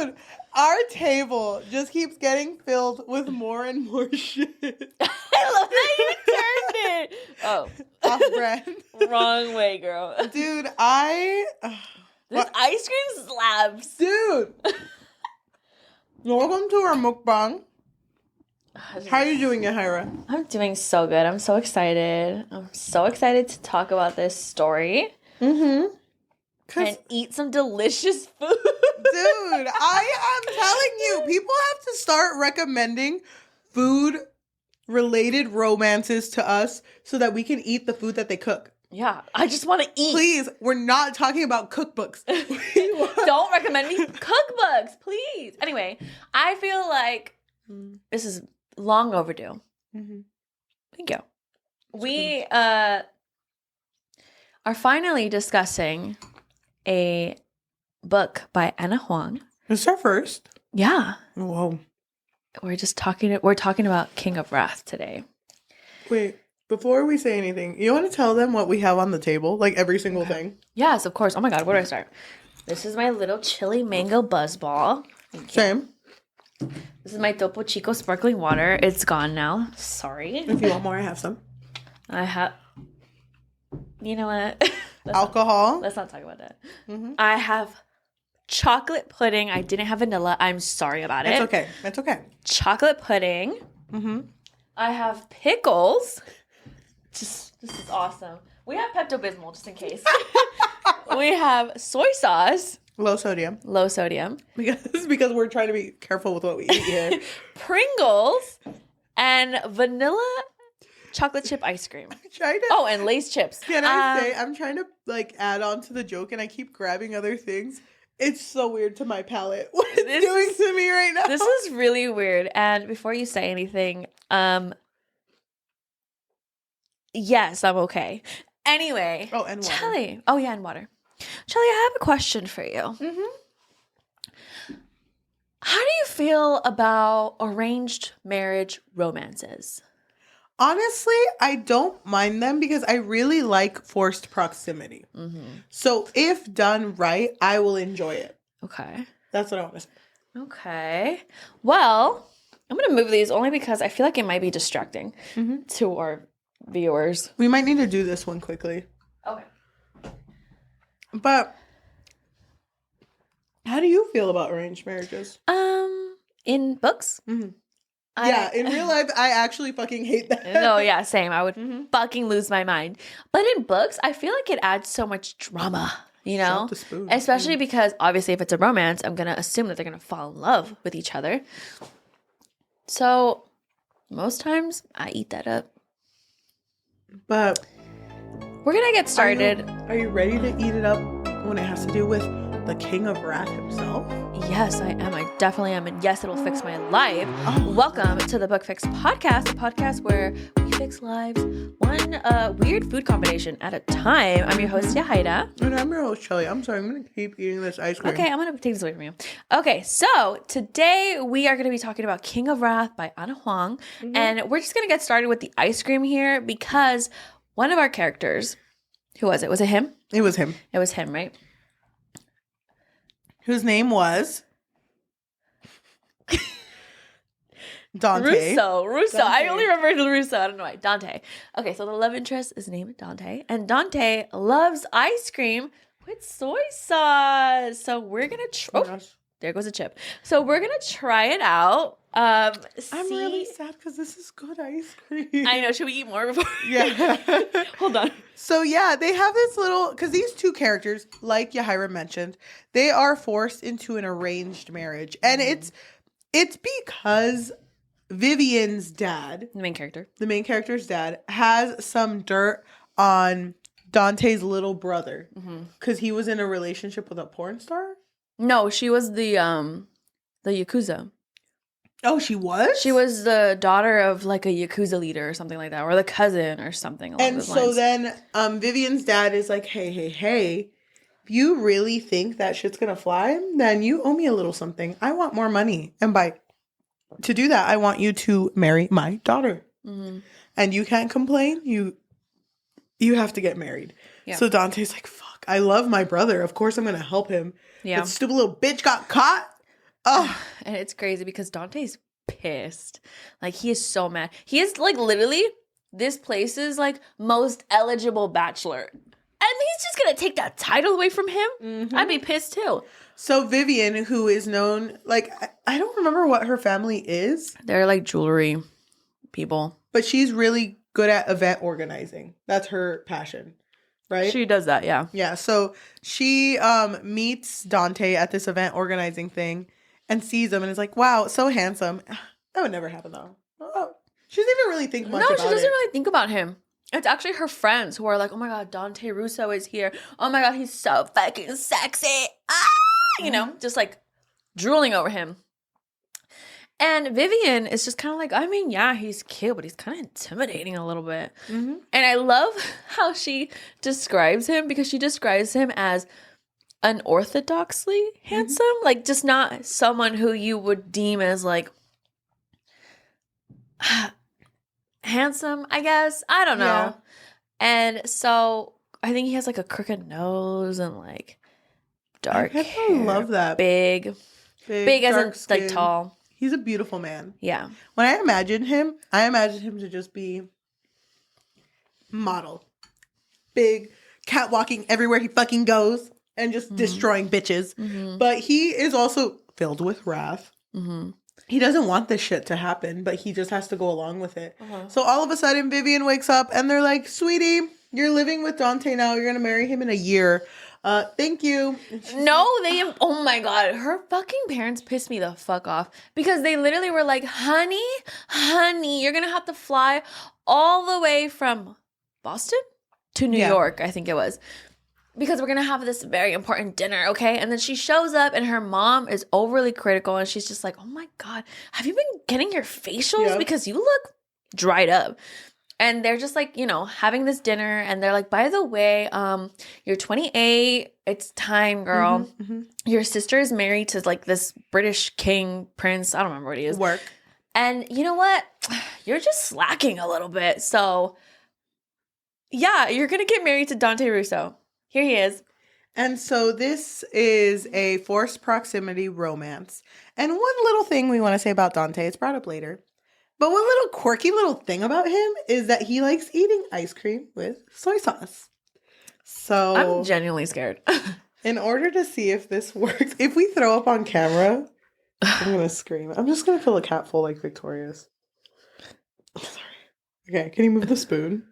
Dude, our table just keeps getting filled with more and more shit. I love that you turned it. Oh. Off brand. Wrong way, girl. Dude, This ice cream slaps. Dude. Welcome to our mukbang. How are you doing, Yajaira? I'm doing so good. I'm so excited. I'm so excited to talk about this story. Mm-hmm. And eat some delicious food. Dude, I am telling you, people have to start recommending food-related romances to us so that we can eat the food that they cook. Yeah, I just want to eat. Please, we're not talking about cookbooks. Don't recommend me cookbooks, please. Anyway, I feel like this is long overdue. Mm-hmm. Thank you. We are finally discussing a book by Ana Huang. It's our first. Yeah. Whoa. We're talking about King of Wrath today. Wait, before we say anything, you want to tell them what we have on the table? Like every single thing? Yes, of course. Oh my God, where do I start? This is my little chili mango buzzball. Same. This is my Topo Chico sparkling water. It's gone now. Sorry. If you want more, I have some. I have... You know what? Alcohol. Let's not talk about that. Mm-hmm. I have chocolate pudding. I didn't have vanilla. I'm sorry about it. It's okay. Chocolate pudding. Mm-hmm. I have pickles. This is awesome. We have Pepto-Bismol just in case. We have soy sauce. Low sodium. Because we're trying to be careful with what we eat here. Pringles and vanilla chocolate chip ice cream. And Lay's chips. Can I say, I'm trying to add on to the joke and I keep grabbing other things. It's so weird to my palate. What it's doing to me right now. This is really weird. And before you say anything, yes, I'm okay. Anyway. Oh, and water. Cheli. Oh, yeah, and water. Cheli, I have a question for you. Mm-hmm. How do you feel about arranged marriage romances? Honestly, I don't mind them because I really like forced proximity. Mm-hmm. So if done right, I will enjoy it. Okay. That's what I want to say. Okay. Well, I'm going to move these only because I feel like it might be distracting to our viewers. We might need to do this one quickly. Okay. But how do you feel about arranged marriages? In books? Mm-hmm. In real life, I actually fucking hate that. No, yeah, same. I would fucking lose my mind. But in books, I feel like it adds so much drama, you know? Especially because, obviously, if it's a romance, I'm going to assume that they're going to fall in love with each other. So, most times, I eat that up. But we're going to get started. Are you ready to eat it up when it has to do with the King of Wrath himself? Yes, I am. I definitely am. And yes, it'll fix my life. Oh. Welcome to the Book Fix Podcast, a podcast where we fix lives one weird food combination at a time. I'm your host, Yajaira. And I'm your host, Cheli. I'm sorry. I'm going to keep eating this ice cream. Okay, I'm going to take this away from you. Okay, so today we are going to be talking about King of Wrath by Ana Huang. Mm-hmm. And we're just going to get started with the ice cream here because one of our characters, who was it? Was it him? It was him. It was him, right? Whose name was Dante. Russo. I only remember Russo. I don't know why. Dante. Okay, so the love interest is named Dante. And Dante loves ice cream with soy sauce. So we're going to there goes a chip. So we're going to try it out. I'm really sad because this is good ice cream. I know. Should we eat more before? Yeah. Hold on. So yeah, they have this little, because these two characters, like Yajaira mentioned, they are forced into an arranged marriage. And it's because Vivian's dad, the main character's dad, has some dirt on Dante's little brother. Because he was in a relationship with a porn star? No, she was the Yakuza. Oh, she was? She was the daughter of like a Yakuza leader or something like that, or the cousin or something along those lines. And so then Vivian's dad is like, hey, if you really think that shit's gonna fly, then you owe me a little something. I want more money. And to do that, I want you to marry my daughter. Mm-hmm. And you can't complain. You have to get married. Yeah. So Dante's like, fuck, I love my brother. Of course I'm gonna help him. Yeah. That stupid little bitch got caught. Oh, And it's crazy because Dante's pissed. Like, he is so mad. He is, like, literally this place's, like, most eligible bachelor. And he's just gonna take that title away from him? mm-hmm. I'd be pissed, too. So Vivian, who is known, like, I don't remember what her family is. They're, like, jewelry people. But she's really good at event organizing. That's her passion, right? She does that, yeah. Yeah, so she meets Dante at this event organizing thing and sees him and is like, wow, so handsome. That would never happen, though. Oh, she doesn't even really think much about it. No, she doesn't really think about him. It's actually her friends who are like, oh my God, Dante Russo is here. Oh my God, he's so fucking sexy. Ah! You know, just like drooling over him. And Vivian is just kind of like, I mean, yeah, he's cute, but he's kind of intimidating a little bit. Mm-hmm. And I love how she describes him, because she describes him as unorthodoxly handsome. Like, just not someone who you would deem as like handsome, I guess. I don't know. Yeah. And so I think he has like a crooked nose and like dark hair. I love that. Big as in skin. like tall. He's a beautiful man. Yeah. When I imagine him to just be model. Big, catwalking everywhere he fucking goes and just destroying bitches. Mm-hmm. But he is also filled with wrath. Mm-hmm. He doesn't want this shit to happen, but he just has to go along with it. Uh-huh. So all of a sudden, Vivian wakes up and they're like, sweetie, you're living with Dante now. You're going to marry him in a year. Thank you. No, oh my God, her fucking parents pissed me the fuck off, because they literally were like, honey, you're going to have to fly all the way from Boston to New York, I think it was, because we're going to have this very important dinner, okay? And then she shows up and her mom is overly critical and she's just like, oh my God, have you been getting your facials? Yep. Because you look dried up. And they're just like, you know, having this dinner, and they're like, by the way, you're 28. It's time, girl. Mm-hmm, mm-hmm. Your sister is married to like this British king prince. I don't remember what he is. Work. And you know what? You're just slacking a little bit. So yeah, you're going to get married to Dante Russo. Here he is. And so this is a forced proximity romance. And one little thing we want to say about Dante, it's brought up later. But one little quirky little thing about him is that he likes eating ice cream with soy sauce. So I'm genuinely scared. In order to see if this works, if we throw up on camera, I'm going to scream. I'm just going to fill a cat full like Victoria's. Sorry. Okay, can you move the spoon?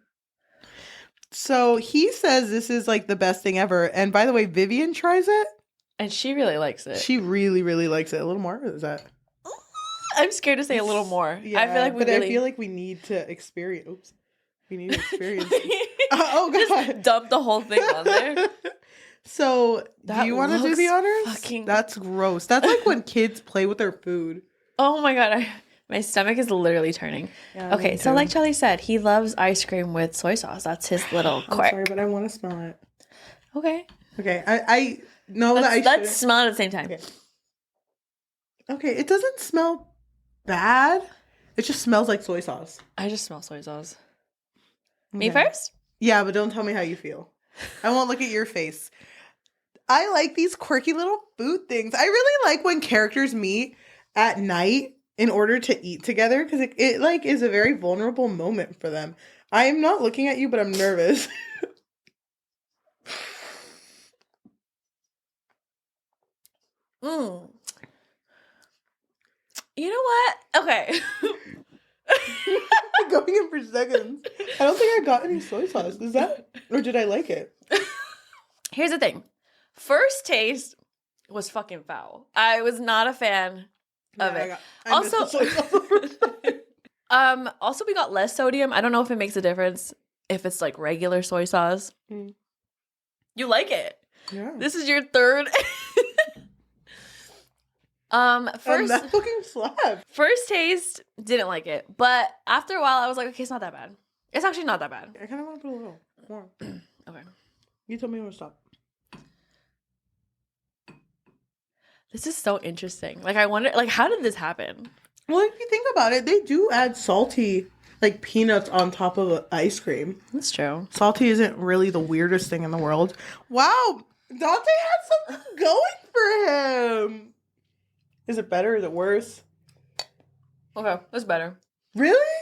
So he says this is like the best thing ever. And by the way, Vivian tries it. And she really likes it. She really, really likes it. A little more? Or is that... I'm scared to say a little more. Yeah, I feel like we need to experience. Oops, we need to experience. Oh God! Just dump the whole thing on there. So, do you want to do the honors? That's gross. That's like when kids play with their food. Oh my God, my stomach is literally turning. Yeah, okay, so like Cheli said, he loves ice cream with soy sauce. That's his little quirk. I'm sorry, but I want to smell it. Okay. Okay, I know that I should. Let's smell it at the same time. Okay, it doesn't smell bad. It just smells like soy sauce. I just smell soy sauce. Okay. Me first? Yeah, but don't tell me how you feel. I won't look at your face. I like these quirky little food things. I really like when characters meet at night in order to eat together, because it like is a very vulnerable moment for them. I am not looking at you, but I'm nervous. You know what? Okay. Going in for seconds. I don't think I got any soy sauce. Is that, or did I like it? Here's the thing. First taste was fucking foul. I was not a fan of it. Also, we got less sodium. I don't know if it makes a difference if it's like regular soy sauce. Mm. You like it? Yeah. This is your third. First that fucking slap. First taste, didn't like it, but after a while, I was like, okay, it's not that bad. It's actually not that bad. I kind of want to put a little more. Okay. You told me when to stop. This is so interesting. Like, I wonder, like, how did this happen? Well, if you think about it, they do add salty, like, peanuts on top of ice cream. That's true. Salty isn't really the weirdest thing in the world. Wow, Dante had something going for him. Is it better? Is it worse? Okay, that's better. Really?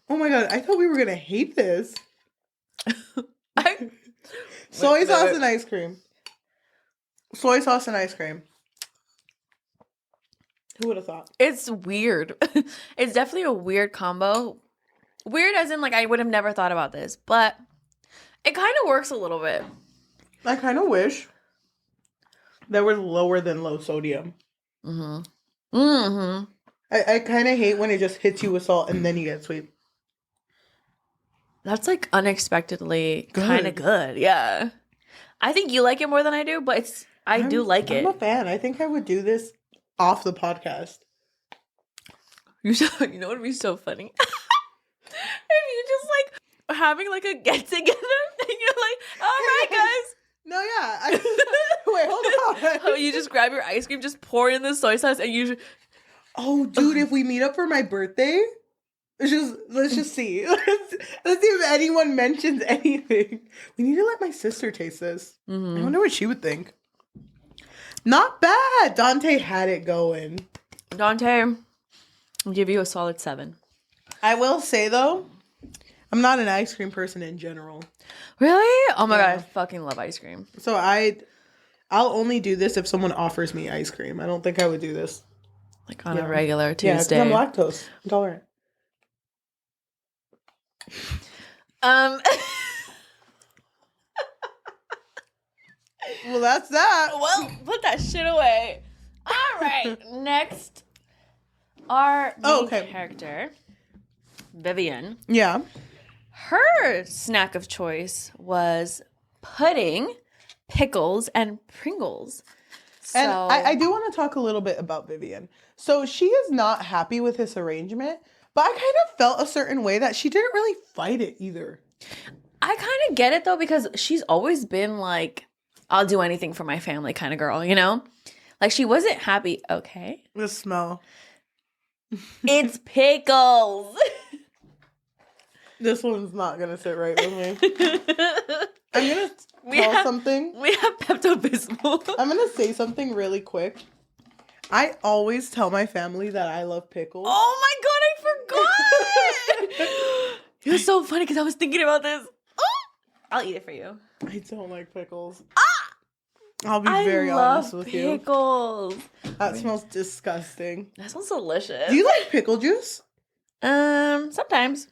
Oh my god, I thought we were gonna hate this. Soy sauce and ice cream. Soy sauce and ice cream. Who would have thought? It's weird. It's definitely a weird combo. Weird as in, like, I would have never thought about this, but it kind of works a little bit. I kind of wish that were lower than low sodium. Mm-hmm. Mm-hmm. I kind of hate when it just hits you with salt and then you get sweet. That's, like, unexpectedly kind of good. Yeah. I think you like it more than I do, but I do like it. I'm a fan. I think I would do this off the podcast. You know what would be so funny? If you just, like, having, like, a get-together and you're like, all right, guys. No, yeah. Wait, hold on. Oh, you just grab your ice cream, just pour in the soy sauce, and you... Oh, dude, if we meet up for my birthday... Let's just see. Let's see if anyone mentions anything. We need to let my sister taste this. Mm-hmm. I wonder what she would think. Not bad. Dante had it going. Dante, I'll give you a solid 7. I will say though, I'm not an ice cream person in general. Really? Oh my god, I fucking love ice cream. So I'll only do this if someone offers me ice cream. I don't think I would do this Like on a regular Yeah, Tuesday. I'm lactose intolerant. Well, that's that. Well, put that shit away. All right, next, our main character, Vivian. Yeah. Her snack of choice was pudding, pickles, and Pringles. So, And I do want to talk a little bit about Vivian. So she is not happy with this arrangement, but I kind of felt a certain way that she didn't really fight it either. I kind of get it though, because she's always been like, I'll do anything for my family kind of girl, you know? Like she wasn't happy. Okay. The smell. It's pickles. This one's not going to sit right with me. I'm going to tell something. We have Pepto-Bismol. I'm going to say something really quick. I always tell my family that I love pickles. Oh my god, I forgot! It was so funny because I was thinking about this. Oh, I'll eat it for you. I don't like pickles. I'll be very honest with you. Pickles. That smells disgusting. That smells delicious. Do you like pickle juice? Sometimes.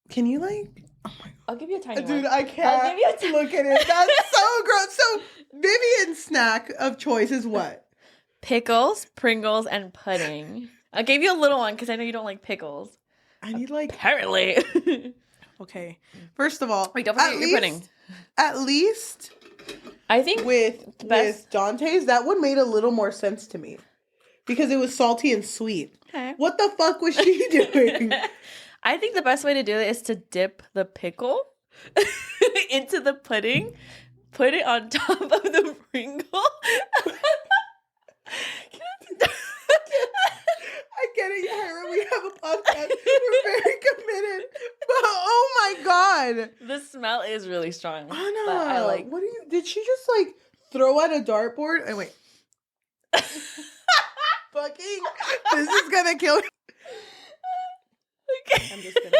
Can you like? Oh my god. I'll give you a tiny one. Dude, I can't look at it. That's so gross. So Vivian's snack of choice is what? Pickles, Pringles, and pudding. I gave you a little one because I know you don't like pickles. I need like... Apparently. Okay. First of all... Wait, don't forget your pudding. At least... I think with Dante's, that one made a little more sense to me. Because it was salty and sweet. Okay. What the fuck was she doing? I think the best way to do it is to dip the pickle into the pudding, put it on top of the Pringle. I get it, Yajaira. We have a podcast. We're very committed. But oh my god. The smell is really strong. Ana, But I like... what did she just like throw at a dartboard? Oh, wait. Fucking, this is gonna kill me. Okay. I'm just kidding.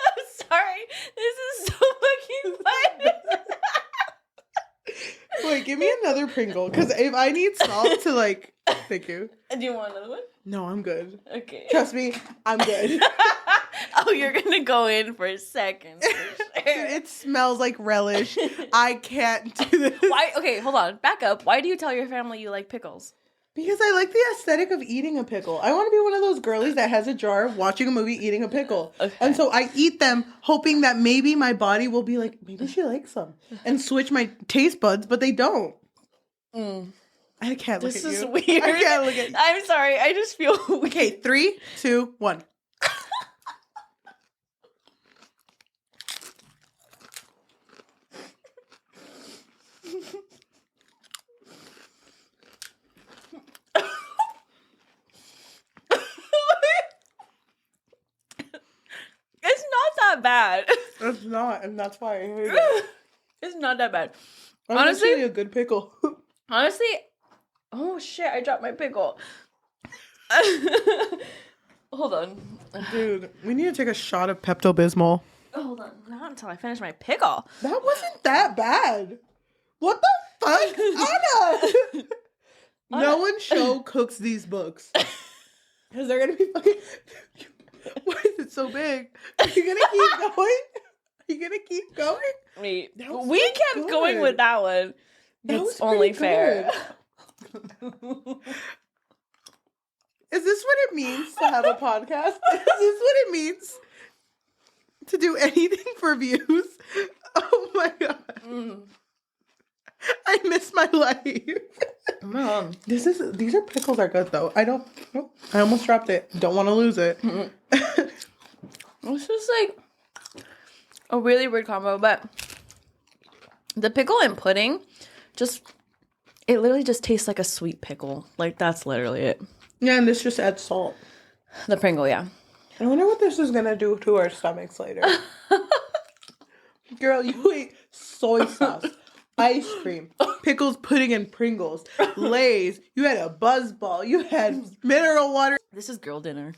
I'm sorry. This is so fucking fun. Wait, give me another Pringle. Because if I need salt to like... Thank you. Do you want another one? No, I'm good. Okay. Trust me, I'm good. Oh, you're gonna go in for a second. For sure. It smells like relish. I can't do this. Why? Okay, hold on. Back up. Why do you tell your family you like pickles? Because I like the aesthetic of eating a pickle. I want to be one of those girlies that has a jar watching a movie eating a pickle. Okay. And so I eat them hoping that maybe my body will be like, maybe she likes some. And switch my taste buds, but they don't. I can't look at you. This is weird. I can't look at you. I'm sorry. I just feel weird. Okay, 3, 2, 1. It's not that bad. It's not, and that's why I hate it. It's not that bad. Honestly, a good pickle. Honestly, Oh shit! I dropped my pickle. Hold on. Dude, we need to take a shot of Pepto-Bismol. Hold on. Not until I finish my pickle. That wasn't that bad. What the fuck? Anna! No one show cooks these books. Because they're going to be fucking... Why is it so big? Are you going to keep going? Are you going to keep going? We so kept going with that one. It's only fair. Is this what it means to have a podcast? Is this what it means to do anything for views? Oh my god. I miss my life. These are pickles are good though. I almost dropped it. Don't want to lose it. It's just like a really weird combo, but the pickle and pudding it literally just tastes like a sweet pickle. Like that's literally it. Yeah, and this just adds salt. The Pringle, yeah. I wonder what this is gonna do to our stomachs later. Girl, you ate soy sauce, ice cream, pickles, pudding, and Pringles, Lay's. You had a buzz ball. You had mineral water. This is girl dinner.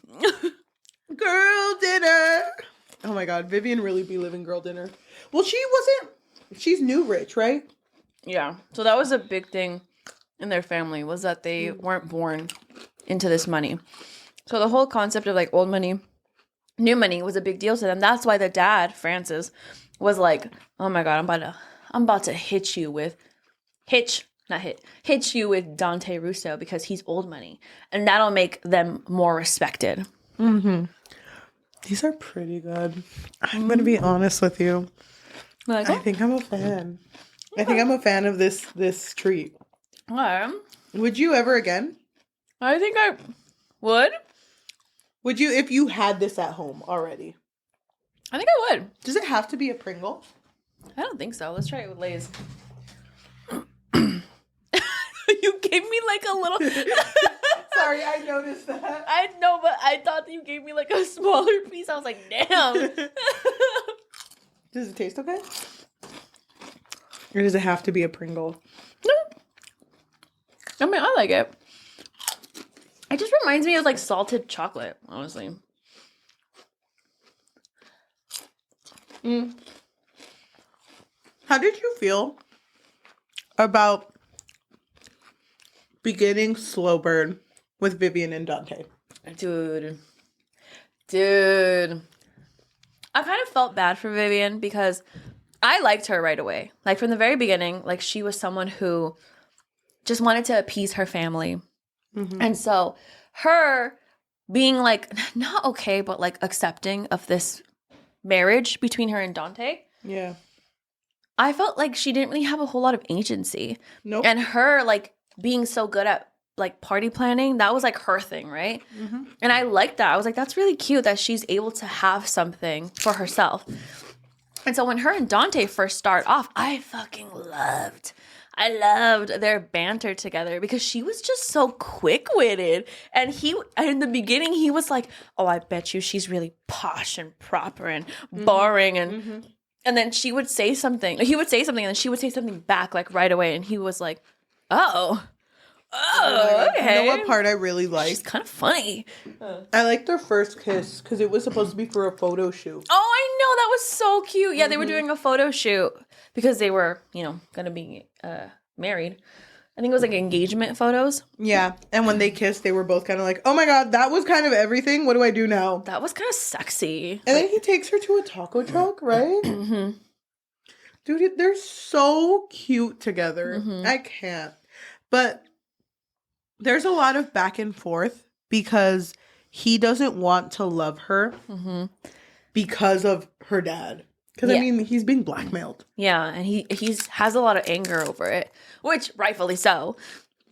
Girl dinner. Oh my god, Vivian really be living girl dinner. Well, she's new rich, right? Yeah. So that was a big thing in their family, was that they weren't born into this money. So the whole concept of like old money, new money was a big deal to them. That's why the dad, Francis, was like, "Oh my god, I'm about to hit you with Dante Russo because he's old money, and that'll make them more respected." Mm-hmm. These are pretty good. I'm gonna be honest with you. Like, I think I'm a fan. I think I'm a fan of this treat. Would you ever again? I think I would. Would you if you had this at home already? I think I would. Does it have to be a Pringle? I don't think so. Let's try it with Lay's. You gave me like a little... Sorry, I noticed that. I know, but I thought that you gave me like a smaller piece. I was like, damn. Does it taste okay? Or does it have to be a Pringle? No. I mean, I like it. It just reminds me of like salted chocolate, honestly. How did you feel about beginning Slow Burn with Vivian and Dante? Dude. I kind of felt bad for Vivian because I liked her right away. Like from the very beginning, like she was someone who just wanted to appease her family. Mm-hmm. And so her being like not okay, but like accepting of this marriage between her and Dante. Yeah. I felt like she didn't really have a whole lot of agency. Nope. And her like being so good at like party planning, that was like her thing, right? Mm-hmm. And I liked that. I was like, that's really cute that she's able to have something for herself. And so when her and Dante first start off, I loved their banter together because she was just so quick-witted. And in the beginning, he was like, "Oh, I bet you she's really posh and proper and boring." And then she would say something. He would say something, and then she would say something back like right away. And he was like, "Oh, okay." You know what part I really liked? She's kind of funny. I liked their first kiss because it was supposed to be for a photo shoot. Oh, I know. That was so cute. Yeah, they were doing a photo shoot because they were, going to be married. I think it was like engagement photos. Yeah. And when they kissed, they were both kind of like, oh my God, that was kind of everything. What do I do now? That was kind of sexy. And then he takes her to a taco truck, right? Mm-hmm. Dude, they're so cute together. Mm-hmm. I can't. But there's a lot of back and forth because he doesn't want to love her because of her dad. Because, I mean, he's being blackmailed. Yeah, and he has a lot of anger over it, which rightfully so.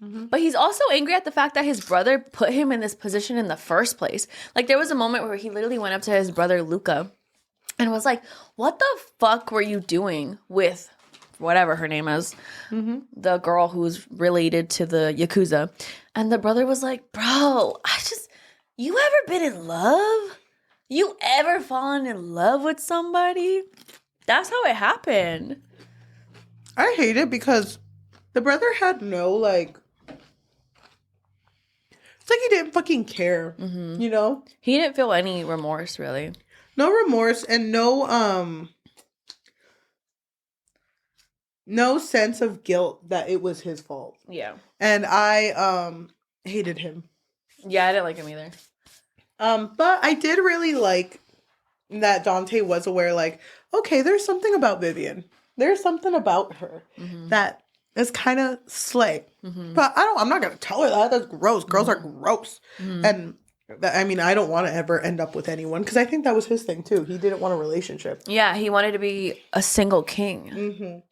Mm-hmm. But he's also angry at the fact that his brother put him in this position in the first place. Like, there was a moment where he literally went up to his brother, Luca, and was like, what the fuck were you doing with whatever her name is, the girl who's related to the Yakuza? And the brother was like, bro, you ever been in love? You ever fallen in love with somebody? That's how it happened. I hate it because the brother had no, like, he didn't fucking care. You know? He didn't feel any remorse, really. No remorse and no sense of guilt that it was his fault. Yeah. And I hated him. Yeah, I didn't like him either. But I did really like that Dante was aware, like, okay, there's something about Vivian. There's something about her that is kind of slay. But I'm not gonna tell her that. That's gross. Girls are gross. And I mean, I don't want to ever end up with anyone because I think that was his thing too. He didn't want a relationship. Yeah, he wanted to be a single king.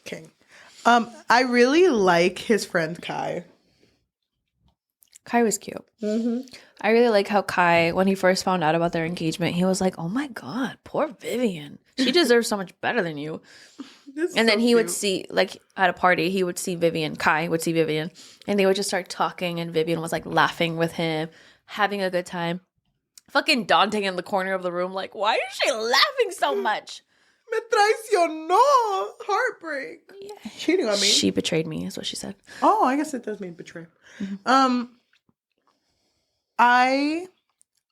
King. I really like his friend Kai. Kai was cute. I really like how Kai, when he first found out about their engagement, he was like, oh my God, poor Vivian. She deserves so much better than you. And then he would see, like, at a party, he would see Vivian. Kai would see Vivian. And they would just start talking. And Vivian was, like, laughing with him, having a good time. Fucking Dante in the corner of the room, like, why is she laughing so much? Me traicionó. Heartbreak. Yeah. Cheating on me. She betrayed me, is what she said. Oh, I guess it does mean betray. I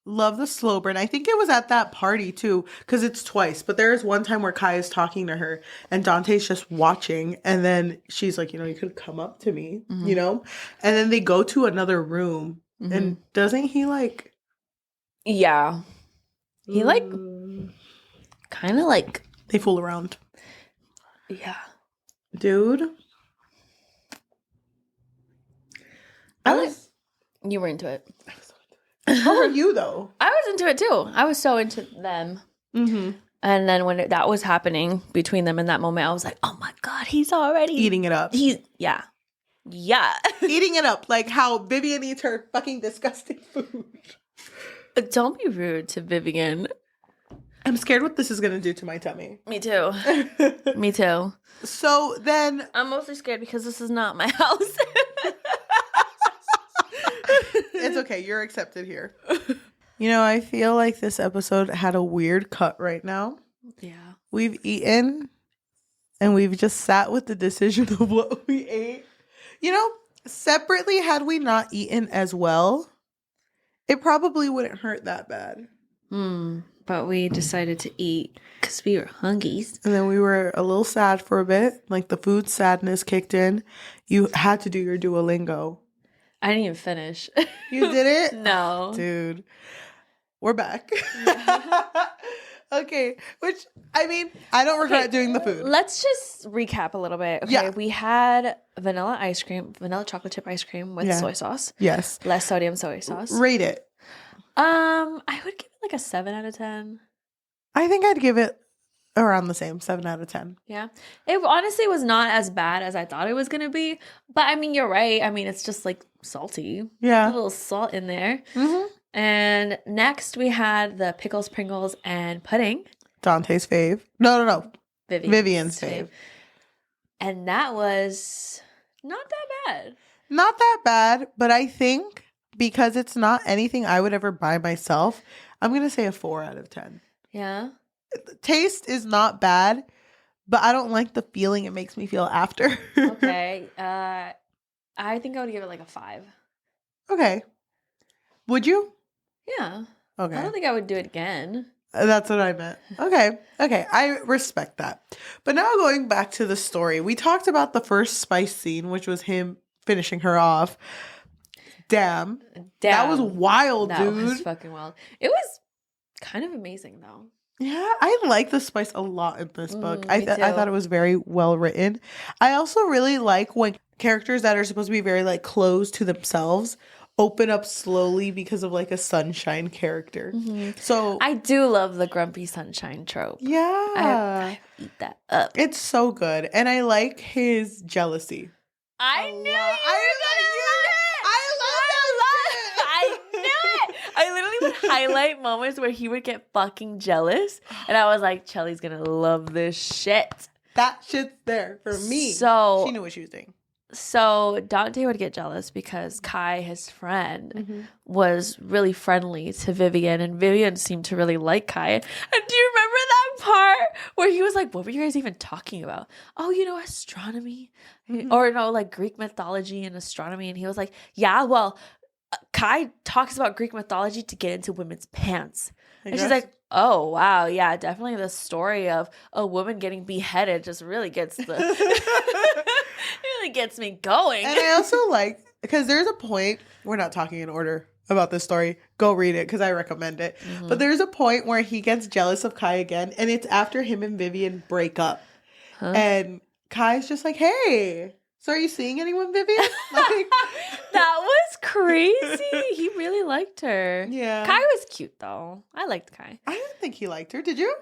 love the slow burn. I think it was at that party too, because it's twice. But there is one time where Kai is talking to her and Dante's just watching, and then she's like, you could come up to me, and then they go to another room, and doesn't he like? Yeah, he like kind of like they fool around. Yeah, dude. You were into it. How are you though? I was into it too. I was so into them. And then when that was happening between them in that moment, I was like, oh my God, he's already eating it up. Yeah. Eating it up. Like how Vivian eats her fucking disgusting food. Don't be rude to Vivian. I'm scared what this is going to do to my tummy. Me too. Me too. So then... I'm mostly scared because this is not my house. It's okay. You're accepted here. I feel like this episode had a weird cut right now. Yeah. We've eaten and we've just sat with the decision of what we ate. Separately, had we not eaten as well, it probably wouldn't hurt that bad. But we decided to eat because we were hungry. And then we were a little sad for a bit. Like the food sadness kicked in. You had to do your Duolingo. I didn't even finish. You did it? No. Dude. We're back. Okay. Which, I mean, I don't regret doing the food. Let's just recap a little bit. Okay. Yeah. We had vanilla chocolate chip ice cream with soy sauce. Yes. Less sodium soy sauce. Rate it. I would give it like a 7 out of 10. I think I'd give it around the same, 7 out of 10. Yeah. It honestly was not as bad as I thought it was going to be. But I mean, you're right. I mean, it's just like salty. Yeah. A little salt in there. And next we had the pickles, Pringles, and pudding. Dante's fave. No. Vivian's fave. And that was not that bad. Not that bad, but I think because it's not anything I would ever buy myself, I'm going to say a 4 out of 10. Yeah. The taste is not bad, but I don't like the feeling it makes me feel after. Okay. I think I would give it like a 5. Okay. Would you? Yeah. Okay. I don't think I would do it again. That's what I meant. Okay. I respect that. But now going back to the story, we talked about the first spice scene, which was him finishing her off. Damn. That was wild, dude. That was fucking wild. It was kind of amazing, though. Yeah, I like the spice a lot in this book. I Me too. thought it was very well written. I also really like when characters that are supposed to be very like closed to themselves open up slowly because of like a sunshine character. So I do love the grumpy sunshine trope. yeah, I eat that up. it's so good, and I like his jealousy. I knew you were gonna love I it. I knew it. I literally would highlight moments where he would get fucking jealous, and I was like, Cheli's gonna love this shit. that shit's there for me. So she knew what she was doing. So Dante would get jealous because Kai, his friend, was really friendly to Vivian, and Vivian seemed to really like Kai. And do you remember that part where he was like, what were you guys even talking about? Oh, astronomy? Or no, like Greek mythology and astronomy. And he was like, yeah, well, Kai talks about Greek mythology to get into women's pants. I And she's guess. like, oh, wow. Yeah, definitely the story of a woman getting beheaded just really gets really gets me going. And I also like, because there's a point, we're not talking in order about this story. Go read it because I recommend it. Mm-hmm. But there's a point where he gets jealous of Kai again, and it's after him and Vivian break up. Huh? And Kai's just like, hey, so are you seeing anyone, Vivian? Like, That was crazy. He really liked her. yeah. Kai was cute, though. I liked Kai. I didn't think he liked her. Did you?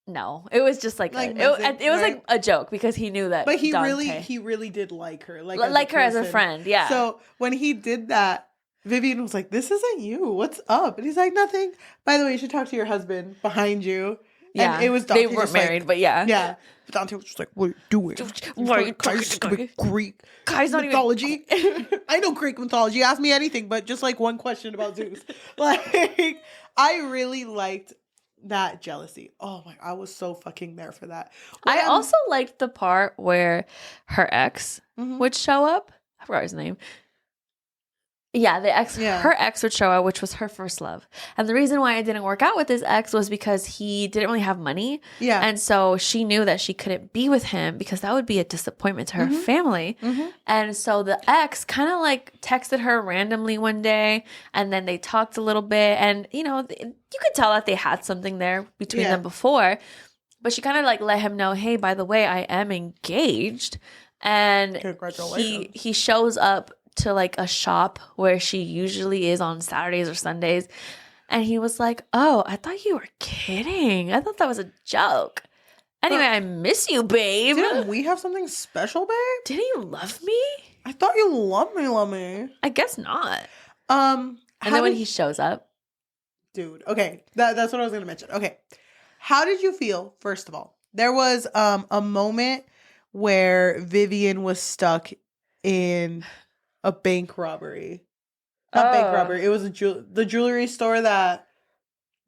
No, it was just like, Like it messing, was right? like a joke because he knew that. But he Dante, really did like her. Like her as a person. friend. Yeah. So when he did that, Vivian was like, this isn't you. What's up? And he's like, nothing. By the way, you should talk to your husband behind you. yeah, And it was Dante they weren't just like- married, but yeah. Yeah. But Dante was just like, what are you doing? What are you talking Kai's stupid Greek Kai's not even. mythology. I know Greek mythology. Ask me anything, but just like one question about Zeus. Like, I really liked that jealousy. Oh my, I was so fucking there for that. I also liked the part where her ex Mhm. would show up. I forgot his name. Yeah, her ex would show up, which was her first love. And the reason why it didn't work out with his ex was because he didn't really have money. Yeah. And so she knew that she couldn't be with him because that would be a disappointment to her family. Mhm. And so the ex kind of like texted her randomly one day, and then they talked a little bit. And, you know, you could tell that they had something there between them before. But she kind of like let him know, hey, by the way, I am engaged. And Congratulations. he shows up to like a shop where she usually is on Saturdays or Sundays. And he was like, oh, I thought you were kidding. I thought that was a joke. Anyway, I miss you, babe. Didn't we have something special, babe? Didn't you love me? I thought you loved me. I guess not. And And then when he shows up. Dude, okay. That's what I was going to mention. Okay. How did you feel, first of all? There was a moment where Vivian was stuck in a bank robbery. Not bank robbery. It was the jewelry store that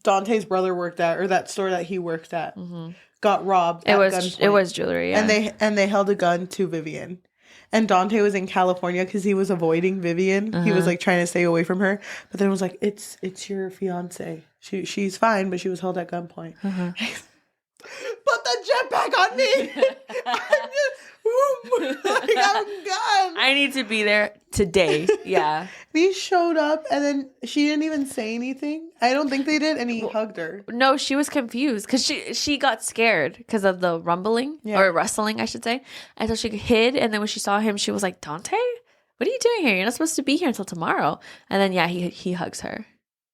Dante's brother worked at, or that store that he worked at. Mm-hmm. Got robbed. It was jewelry, yeah. And they held a gun to Vivian. And Dante was in California because he was avoiding Vivian. He was like trying to stay away from her. But then it was like, it's your fiance. She's fine, but she was held at gunpoint. Put the jetpack on me. I'm just, like, I'm gone. I need to be there today. Yeah. And he showed up, and then she didn't even say anything. I don't think they did, and he hugged her. No, she was confused because she got scared because of the rumbling or rustling, I should say. And so she hid, and then when she saw him, she was like, Dante, what are you doing here? You're not supposed to be here until tomorrow. And then, he hugs her.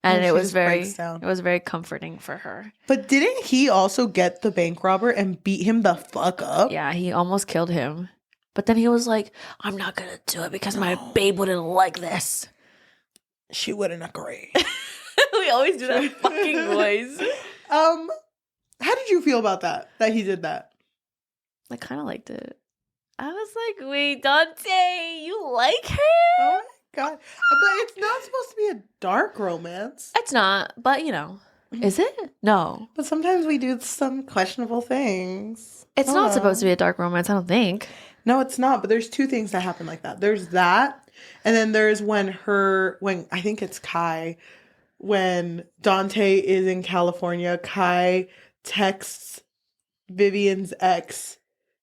And she it was just breaks down. very comforting for her. But didn't he also get the bank robber and beat him the fuck up? Yeah, he almost killed him. But then he was like, I'm not going to do it because my babe wouldn't like this. She wouldn't agree. We always do that fucking voice. How did you feel about that he did that? I kind of liked it. I was like, wait, Dante, you like her? Oh my god. But it's not supposed to be a dark romance. It's not, but you know. Is it? No. But sometimes we do some questionable things. It's not supposed to be a dark romance, I don't think. No, it's not. But there's two things that happen like that. There's that, and then there's when I think it's Kai, when Dante is in California, Kai texts Vivian's ex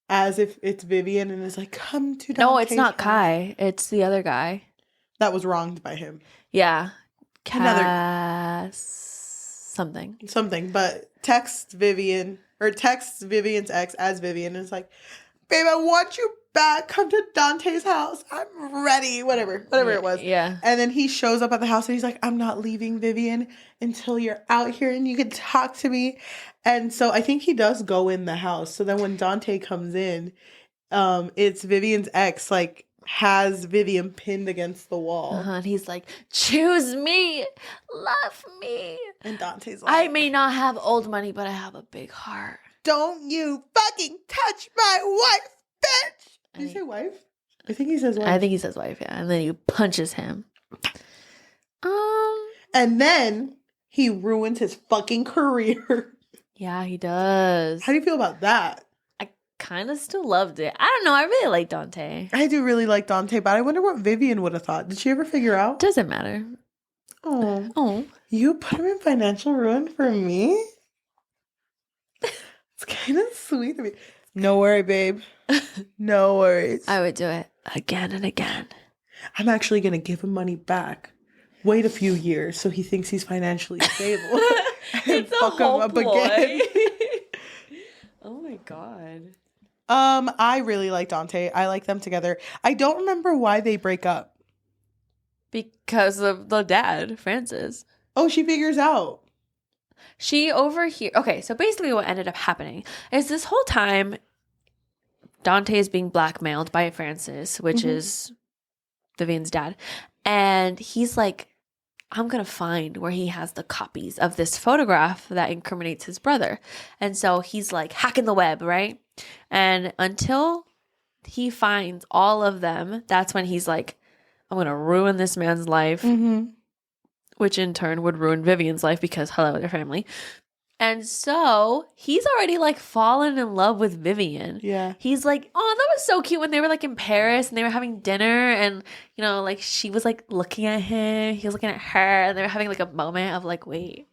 as if it's Vivian and is like, come to Dante's No, it's not house. Kai. It's the other guy. That was wronged by him. Yeah. Another- Something. But texts Vivian's ex as Vivian and is like, babe, I want you back. Come to Dante's house. I'm ready. Whatever it was. Yeah. And then he shows up at the house and he's like, I'm not leaving, Vivian, until you're out here and you can talk to me. And so I think he does go in the house. So then when Dante comes in, it's Vivian's ex, like, has Vivian pinned against the wall. And he's like, choose me. Love me. And Dante's like, I may not have old money, but I have a big heart. don't you fucking touch my wife, bitch. Did you say wife? I think he says wife. I think he says wife, yeah. And then he punches him. And then he ruins his fucking career. Yeah, he does. How do you feel about that? I kind of still loved it. I don't know. I really like Dante. I do really like Dante, but I wonder what Vivian would have thought. Did she ever figure out? Doesn't matter. Oh, you put him in financial ruin for me? It's kind of sweet of me. No worry, babe. No worries. I would do it again and again. I'm actually going to give him money back. Wait a few years so he thinks he's financially stable. It's a whole ploy. Oh my God. I really like Dante. I like them together. I don't remember why they break up. Because of the dad, Francis. Oh, she figures out. She overhears. Okay, so basically what ended up happening is this whole time Dante is being blackmailed by Francis, which is Vivian's dad. And he's like, I'm going to find where he has the copies of this photograph that incriminates his brother. And so he's like hacking the web, right? And until he finds all of them, that's when he's like, I'm going to ruin this man's life, which in turn would ruin Vivian's life because, hello, their family. And so he's already like fallen in love with Vivian. Yeah. He's like, oh, that was so cute when they were like in Paris and they were having dinner and, you know, like she was like looking at him. He was looking at her and they were having like a moment of like, wait,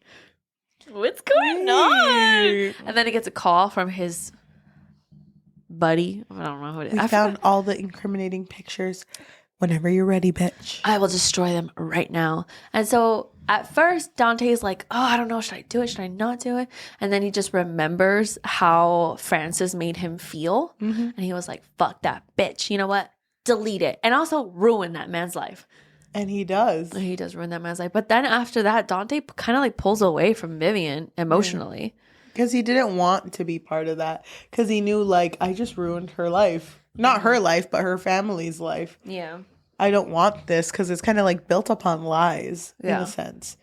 what's going on? And then he gets a call from his buddy. I don't know who it is. We found all the incriminating pictures. Whenever you're ready, bitch. I will destroy them right now. And so at first, Dante's like, oh, I don't know. Should I do it? Should I not do it? And then he just remembers how Francis made him feel. And he was like, fuck that bitch. You know what? Delete it. And also ruin that man's life. And he does. He does ruin that man's life. But then after that, Dante kind of like pulls away from Vivian emotionally. Because he didn't want to be part of that. Because he knew, like, I just ruined her life. Not her life, but her family's life. Yeah. I don't want this because it's kind of like built upon lies in a sense.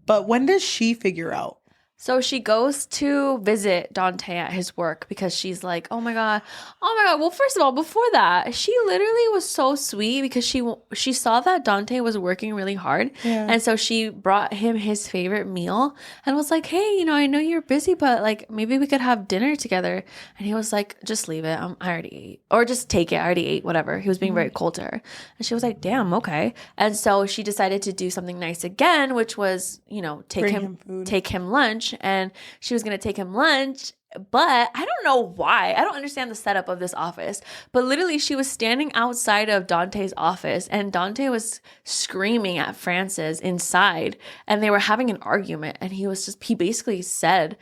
But when does she figure out? So she goes to visit Dante at his work because she's like, oh my God. Well, first of all, before that, she literally was so sweet because she saw that Dante was working really hard. Yeah. And so she brought him his favorite meal and was like, hey, you know, I know you're busy, but like maybe we could have dinner together. And he was like, just leave it. I already ate. Or just take it. I already ate, whatever. He was being very cold to her. And she was like, damn, okay. And so she decided to do something nice again, which was, you know, take him lunch. And she was going to take him lunch, but I don't know why. I don't understand the setup of this office. But literally, she was standing outside of Dante's office, and Dante was screaming at Francis inside, and they were having an argument. And he basically said,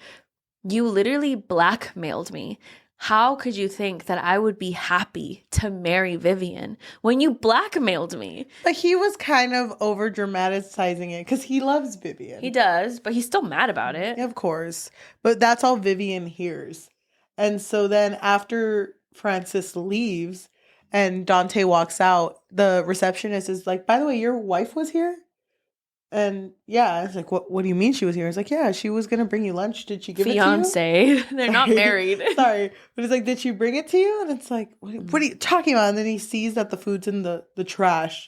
you literally blackmailed me. How could you think that I would be happy to marry Vivian when you blackmailed me? But he was kind of over dramatizing it because he loves Vivian. He does, but he's still mad about it. Yeah, of course. But that's all Vivian hears. And so then after Francis leaves and Dante walks out, the receptionist is like, by the way, your wife was here? And yeah, I was like, what do you mean she was here? I was like, yeah, she was going to bring you lunch. Did she give it to you? Fiance. They're not married. Sorry. But it's like, did she bring it to you? And it's like, what are you talking about? And then he sees that the food's in the trash.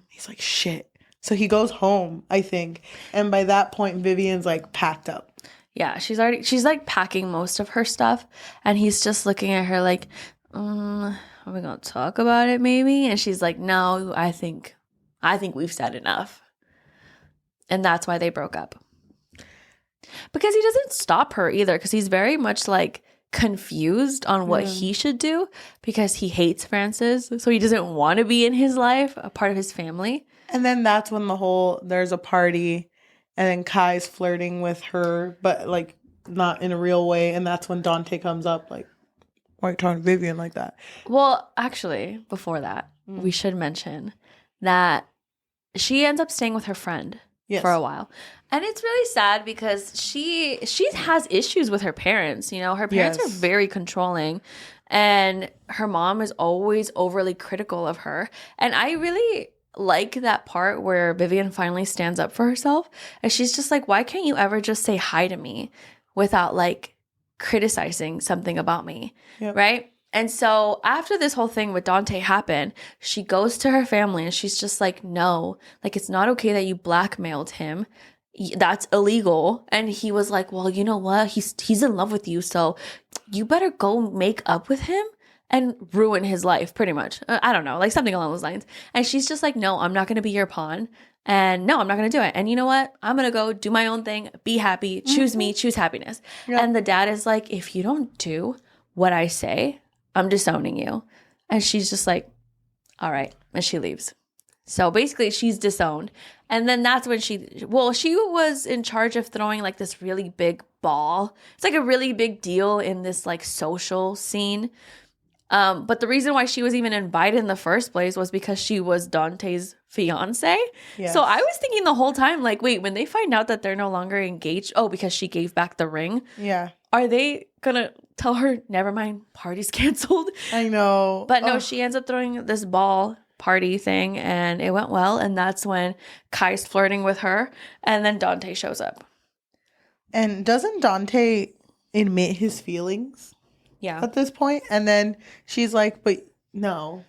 He's like, shit. So he goes home, I think. And by that point, Vivian's like packed up. Yeah, she's like packing most of her stuff. And he's just looking at her like, are we going to talk about it maybe? And she's like, no, I think we've said enough. And that's why they broke up. Because he doesn't stop her either, because he's very much like confused on what he should do because he hates Francis. So he doesn't want to be in his life, a part of his family. And then that's when there's a party and then Kai's flirting with her, but like not in a real way. And that's when Dante comes up like, why are you talking to Vivian like that? Well, actually, before that, we should mention that she ends up staying with her friend. Yes. For a while. And it's really sad because she has issues with her parents. You know, her parents are very controlling and her mom is always overly critical of her. And I really like that part where Vivian finally stands up for herself. And she's just like, why can't you ever just say hi to me without like criticizing something about me? Yep. Right? And so after this whole thing with Dante happened, she goes to her family and she's just like, no, like it's not okay that you blackmailed him. that's illegal. And he was like, well, you know what? He's in love with you, so you better go make up with him and ruin his life, pretty much. I don't know, like something along those lines. And she's just like, no, I'm not going to be your pawn. And no, I'm not going to do it. And you know what? I'm going to go do my own thing, be happy, choose me, choose happiness. Yep. And the dad is like, if you don't do what I say, I'm disowning you. And she's just like, all right. And she leaves. So basically she's disowned. And then that's when she was in charge of throwing like this really big ball. It's like a really big deal in this like social scene. But the reason why she was even invited in the first place was because she was Dante's fiance. Yes. So I was thinking the whole time, like, wait, when they find out that they're no longer engaged, because she gave back the ring. Yeah. Are they gonna tell her, never mind, party's canceled? I know. But no, she ends up throwing this ball party thing and it went well. And that's when Kai's flirting with her and then Dante shows up. And doesn't Dante admit his feelings? Yeah. At this point? And then she's like, but no.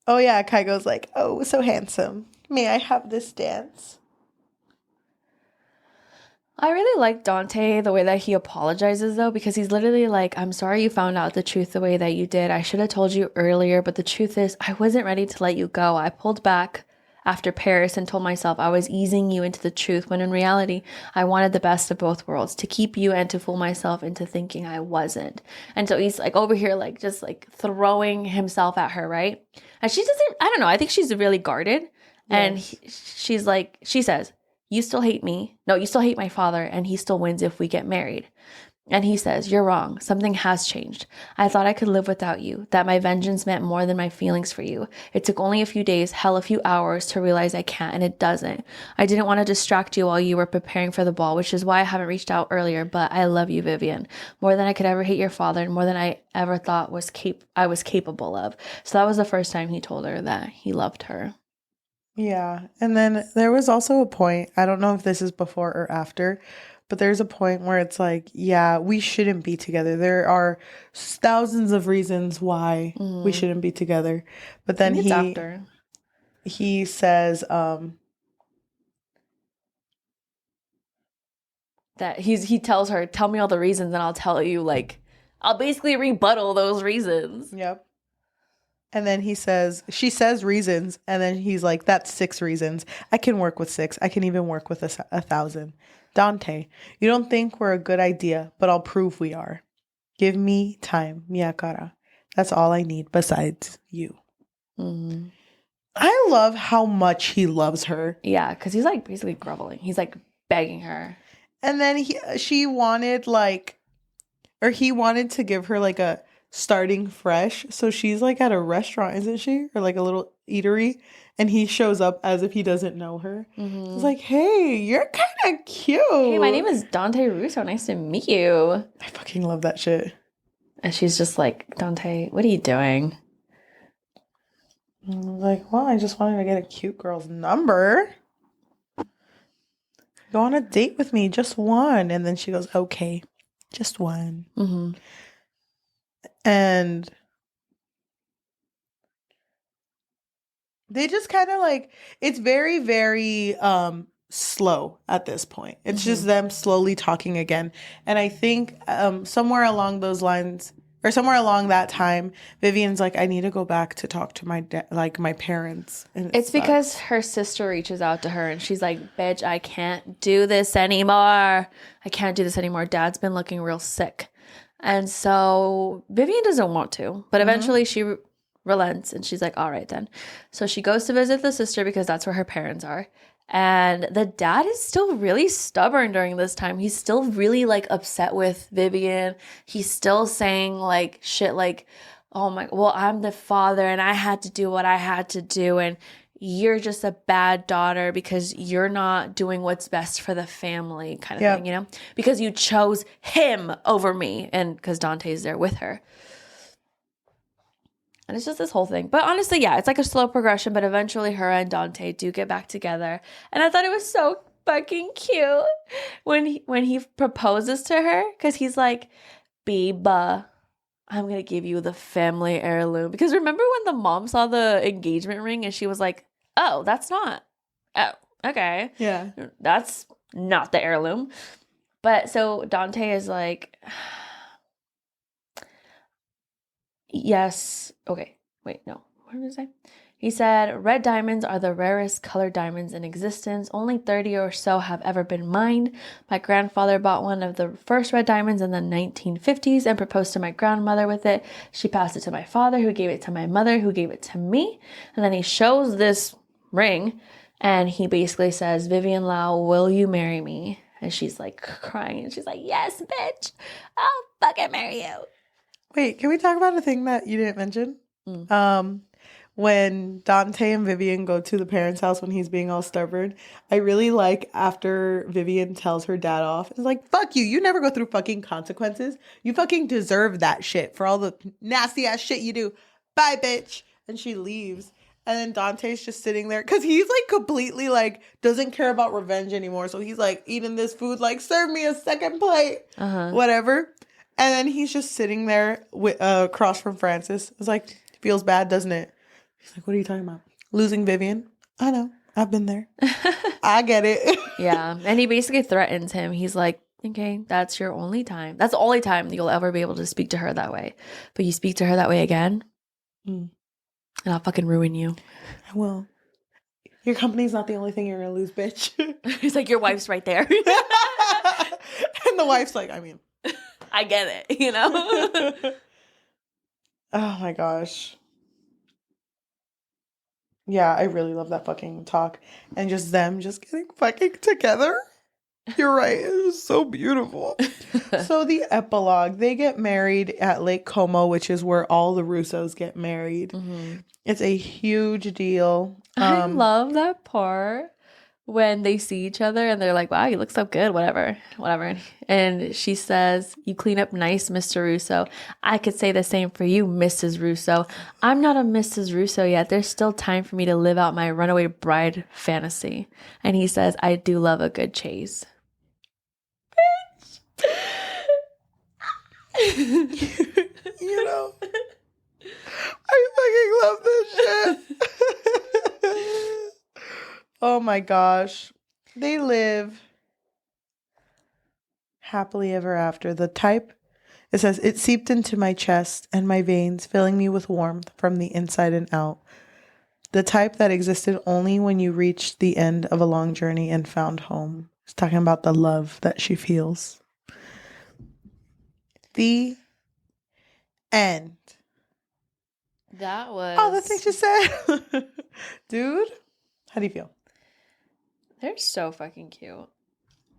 Oh yeah, Kai goes like, oh, so handsome. May I have this dance? I really like Dante, the way that he apologizes, though, because he's literally like, I'm sorry you found out the truth the way that you did. I should have told you earlier, but the truth is I wasn't ready to let you go. I pulled back after Paris and told myself I was easing you into the truth, when in reality, I wanted the best of both worlds, to keep you and to fool myself into thinking I wasn't. And so he's like over here, like just like throwing himself at her, right? And she doesn't, I don't know, I think she's really guarded. Yes. And she's like, she says, you still hate me. No, you still hate my father, and he still wins if we get married. And he says, you're wrong. Something has changed. I thought I could live without you, that my vengeance meant more than my feelings for you. It took only a few days, hell, a few hours to realize I can't, and it doesn't. I didn't want to distract you while you were preparing for the ball, which is why I haven't reached out earlier, but I love you, Vivian, more than I could ever hate your father, and more than I ever thought I was capable of. So that was the first time he told her that he loved her. Yeah. And then there was also a point, I don't know if this is before or after, but there's a point where it's like, yeah, we shouldn't be together. There are thousands of reasons why we shouldn't be together. But then he says that he tells her, tell me all the reasons and I'll tell you, like, I'll basically rebuttal those reasons. Yep. And then she says reasons, and then he's like, that's 6 reasons. I can work with 6. I can even work with 1,000. Dante, you don't think we're a good idea, but I'll prove we are. Give me time, mia cara. That's all I need besides you. Mm-hmm. I love how much he loves her. Yeah, because he's like basically groveling. He's like begging her. And then he wanted to give her like a starting fresh. So she's like at a restaurant, isn't she? Or like a little eatery. And he shows up as if he doesn't know her. Mm-hmm. He's like, hey, you're kind of cute. Hey, my name is Dante Russo. Nice to meet you. I fucking love that shit. And she's just like, Dante, what are you doing? And I'm like, well, I just wanted to get a cute girl's number. Go on a date with me, just one. And then she goes, okay, just one. Mm-hmm. And they just kind of like, it's very, very slow at this point. It's just them slowly talking again. And I think somewhere along those lines, or somewhere along that time, Vivian's like, I need to go back to talk to my parents. And it's because her sister reaches out to her and she's like, bitch, I can't do this anymore. Dad's been looking real sick. And so Vivian doesn't want to, but eventually she relents and she's like, all right then. So she goes to visit the sister because that's where her parents are. And the dad is still really stubborn during this time. He's still really like upset with Vivian. He's still saying like shit like, oh my, well, I'm the father and I had to do what I had to do. And you're just a bad daughter because you're not doing what's best for the family kind of thing, you know, because you chose him over me and because Dante's there with her. And it's just this whole thing. But honestly, yeah, it's like a slow progression, but eventually her and Dante do get back together. And I thought it was so fucking cute when he proposes to her because he's like, Biba, I'm going to give you the family heirloom. Because remember when the mom saw the engagement ring and she was like, oh, that's not. Oh, okay. Yeah. That's not the heirloom. But so Dante is like, yes. Okay. Wait, no. What did I say? He said, red diamonds are the rarest colored diamonds in existence. Only 30 or so have ever been mined. My grandfather bought one of the first red diamonds in the 1950s and proposed to my grandmother with it. She passed it to my father, who gave it to my mother, who gave it to me. And then he shows this ring and he basically says, Vivian Lau, will you marry me? And she's like crying and she's like, yes, bitch. I'll fucking marry you. Wait, can we talk about a thing that you didn't mention? When Dante and Vivian go to the parents' house when he's being all stubborn, I really like after Vivian tells her dad off, it's like, fuck you. You never go through fucking consequences. You fucking deserve that shit for all the nasty ass shit you do. Bye, bitch. And she leaves. And then Dante's just sitting there because he's like completely like doesn't care about revenge anymore. So he's like eating this food, like, serve me a second plate, whatever. And then he's just sitting there with across from Francis. It's like, feels bad, doesn't it? He's like, what are you talking about? Losing Vivian? I know. I've been there. I get it. Yeah. And he basically threatens him. He's like, okay, that's your only time. That's the only time you'll ever be able to speak to her that way. But you speak to her that way again, and I'll fucking ruin you. I will. Your company's not the only thing you're going to lose, bitch. He's like, your wife's right there. And the wife's like, I mean. I get it, you know? Oh my gosh. Yeah, I really love that fucking talk. And just them just getting fucking together. You're right. It was so beautiful. So the epilogue, they get married at Lake Como, which is where all the Russos get married. It's a huge deal. I love that part when they see each other and they're like, wow, you look so good, whatever. And she says, you clean up nice, Mr. Russo. I could say the same for you, Mrs. Russo. I'm not a Mrs. Russo yet. There's still time for me to live out my runaway bride fantasy. And he says, I do love a good chase. You know, I fucking love this shit. Oh my gosh. They live happily ever after. The type, it says, it seeped into my chest and my veins, filling me with warmth from the inside and out. The type that existed only when you reached the end of a long journey and found home. It's talking about the love that she feels. The end. That was... Oh, the things you said. Dude, how do you feel? They're so fucking cute.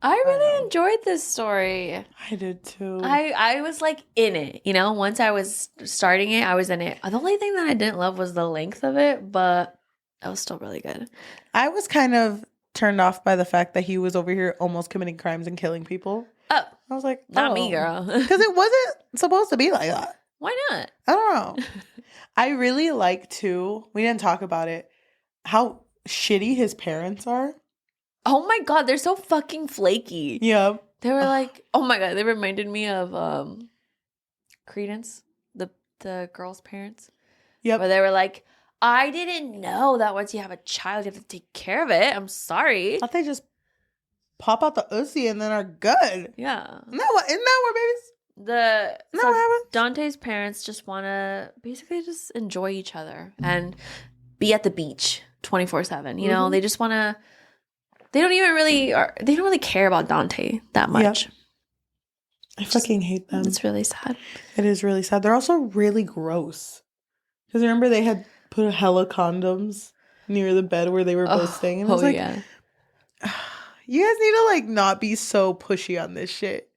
I really enjoyed this story. I did too. I was like in it, you know? Once I was starting it, I was in it. The only thing that I didn't love was the length of it, but that was still really good. I was kind of turned off by the fact that he was over here almost committing crimes and killing people. Oh. I was like, not me, girl. Because it wasn't supposed to be like that. Why not? I don't know. I really like, too, we didn't talk about it, how shitty his parents are. Oh my God, they're so fucking flaky. Yeah. They were like, oh my God, they reminded me of Credence, the girl's parents. Yep. Where they were like, I didn't know that once you have a child, you have to take care of it. I'm sorry. I thought they just pop out the Uzi and then are good. Yeah. Isn't that where babies? Dante's parents just want to basically just enjoy each other and be at the beach 24/7. You know, they just want to. They don't really care about Dante that much. Yep. I fucking hate them. It's really sad. It is really sad. They're also really gross. Because remember they had put hella condoms near the bed where they were both staying. And I was like, yeah. You guys need to like not be so pushy on this shit.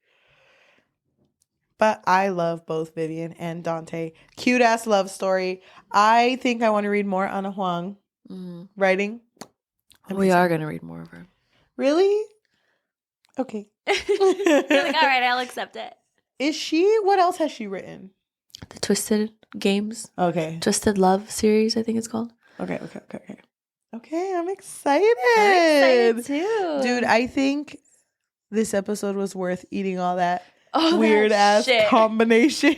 But I love both Vivian and Dante. Cute ass love story. I think I want to read more Ana Huang writing. We are going to read more of her. Really? Okay. You're like, all right, I'll accept it. Is she? What else has she written? The Twisted Games. Okay. Twisted Love series, I think it's called. Okay. Okay, I'm excited. I'm excited too. Dude, I think this episode was worth eating all that weird ass combination.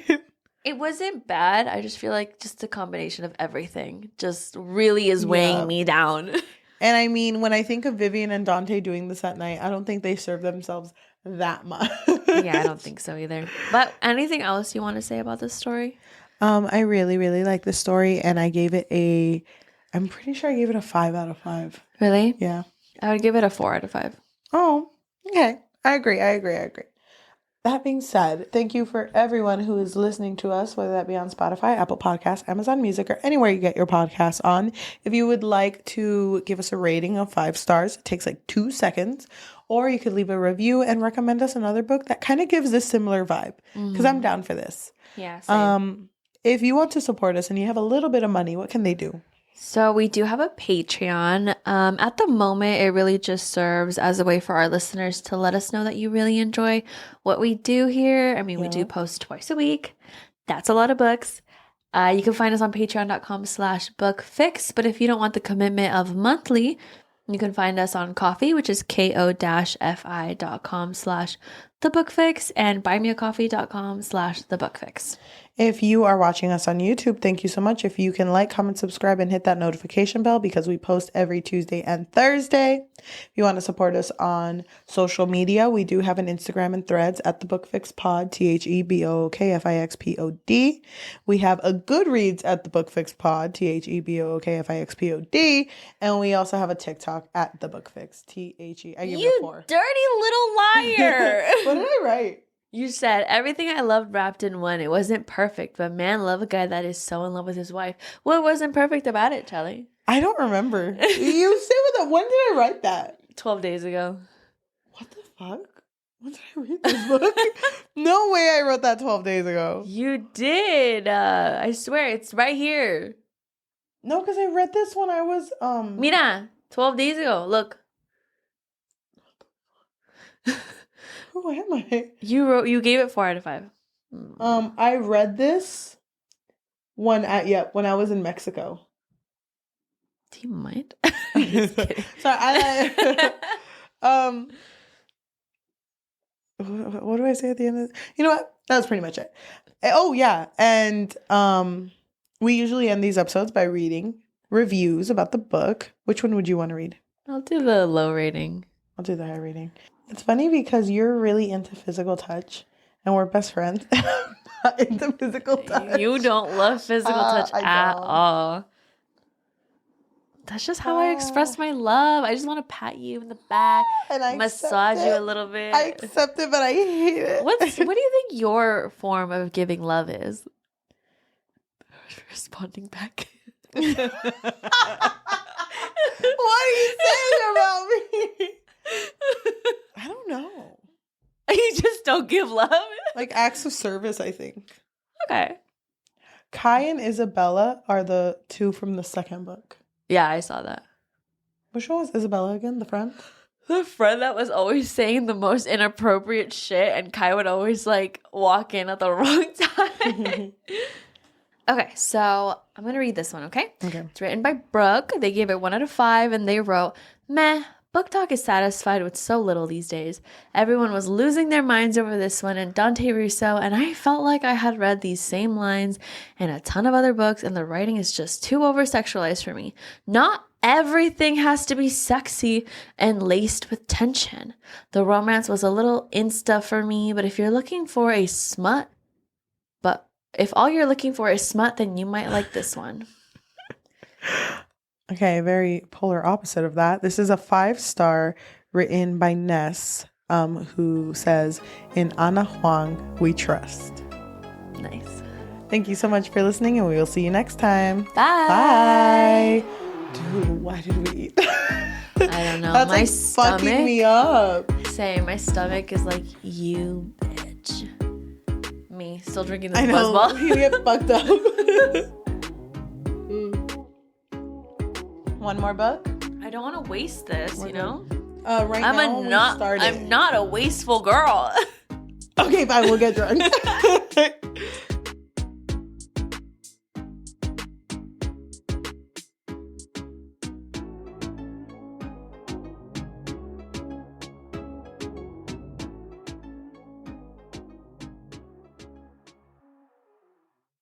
It wasn't bad. I just feel like just the combination of everything just really is weighing me down. And I mean, when I think of Vivian and Dante doing this at night, I don't think they serve themselves that much. Yeah, I don't think so either. But anything else you want to say about this story? I really, really like the story, and I'm pretty sure I gave it a 5 out of 5. Really? Yeah. I would give it a 4 out of 5. Oh, okay. I agree. That being said, thank you for everyone who is listening to us, whether that be on Spotify, Apple Podcasts, Amazon Music, or anywhere you get your podcasts on. If you would like to give us a rating of 5 stars, it takes like 2 seconds. Or you could leave a review and recommend us another book that kind of gives this similar vibe. Because I'm down for this. Yeah, same. If you want to support us and you have a little bit of money, what can they do? So we do have a Patreon. At the moment, it really just serves as a way for our listeners to let us know that you really enjoy what we do here. I mean, we do post twice a week. That's a lot of books. You can find us on patreon.com/bookfix. But if you don't want the commitment of monthly, you can find us on Coffee, which is ko-fi.com/thebookfix, and buymeacoffee.com/thebookfix. If you are watching us on YouTube, thank you so much. If you can like, comment, subscribe, and hit that notification bell because we post every Tuesday and Thursday. If you want to support us on social media, we do have an Instagram and Threads at the Book Fix Pod, THEBOOKFIXPOD. We have a Goodreads at the Book Fix Pod, THEBOOKFIXPOD. And we also have a TikTok at the Book Fix, THE. I give it a 4. Dirty little liar. What did I write? You said everything I loved wrapped in one. It wasn't perfect, but man, love a guy that is so in love with his wife. What wasn't perfect about it, Cheli? I don't remember. You say with when did I write that? 12 days ago. What the fuck? When did I read this book? No way I wrote that 12 days ago. You did. I swear, it's right here. No, because I read this when I was Mira, 12 days ago. Look. Who am I? You gave it 4 out of 5. I read this when I was in Mexico. Do you mind? Sorry, what do I say at the end of You know what? That was pretty much it. Oh yeah. And we usually end these episodes by reading reviews about the book. Which one would you want to read? I'll do the low rating. I'll do the high rating. It's funny because you're really into physical touch and we're best friends. I'm not into physical touch. You don't love physical touch at all. That's just how I express my love. I just want to pat you in the back and massage you a little bit. I accept it, but I hate it. What do you think your form of giving love is? Responding back. What are you saying about me? I don't know. You just don't give love? Like acts of service, I think. Okay. Kai and Isabella are the two from the second book. Yeah, I saw that. Which one was Isabella again? The friend? The friend that was always saying the most inappropriate shit, and Kai would always like walk in at the wrong time. Okay, so I'm going to read this one, okay? Okay. It's written by Brooke. They gave it 1 out of 5, and they wrote, meh. Book Talk is satisfied with so little these days. Everyone was losing their minds over this one and Dante Russo, and I felt like I had read these same lines in a ton of other books, and the writing is just too over-sexualized for me. Not everything has to be sexy and laced with tension. The romance was a little insta for me, but if all you're looking for is smut, then you might like this one. Okay, very polar opposite of that. This is a 5-star written by Ness, who says, in Ana Huang, we trust. Nice. Thank you so much for listening, and we will see you next time. Bye. Bye. Dude, why did we eat? I don't know. That's My like stomach, fucking me up. Same. My stomach is like, you bitch. Me, still drinking this I know. buzzball. You get fucked up. One more book? I don't want to waste this, We're you know? Right now, I'm not a wasteful girl. Okay, fine. We'll get drunk.